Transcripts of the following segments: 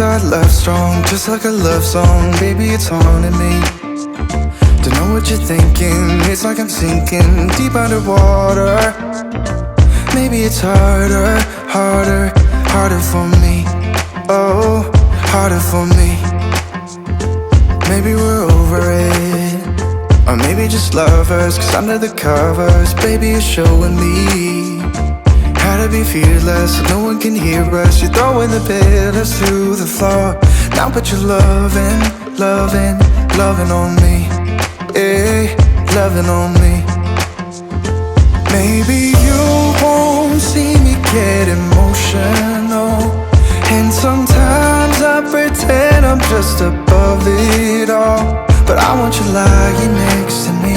our love strong, just like a love song. Baby, it's haunting me. Don't know what you're thinking. It's like I'm sinking deep underwater. Maybe it's harder, harder, harder for me. Oh, harder for me. Maybe we're over it, or maybe just lovers, 'cause under the covers, baby, you're showing me how to be fearless so no one can hear us. You're throwing the pillars through the floor. Now put your loving, loving, loving on me. Yeah, loving on me. Maybe you won't see me get emotional, and sometimes I pretend I'm just above it all. But I want you lying next to me.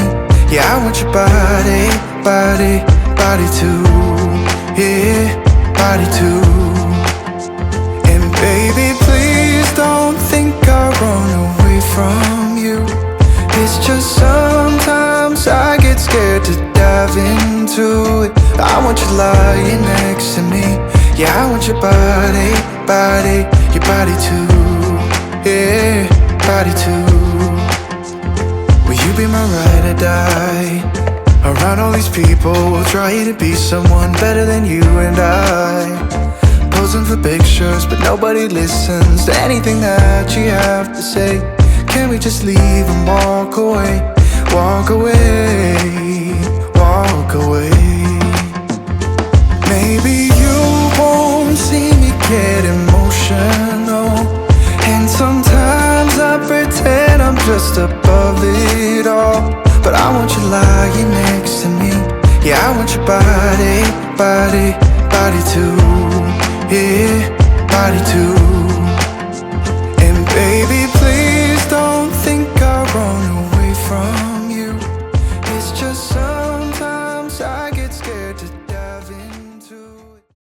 Yeah, I want your body, body, body too. Yeah, body too. And baby, please don't think I run away from you. It's just sometimes I get scared to dive into it. I want you lying next to me. Yeah, I want your body, body, your body too. Yeah, body too. Will you be my ride or die? Around all these people, we'll try to be someone better than you and I. Posing for pictures, but nobody listens to anything that you have to say. Can we just leave and walk away? Walk away, walk away. Maybe you won't see me get emotional, and sometimes I pretend I'm just above it all. But I want you lying next to me. Yeah, I want your body, body, body too. Yeah, body too.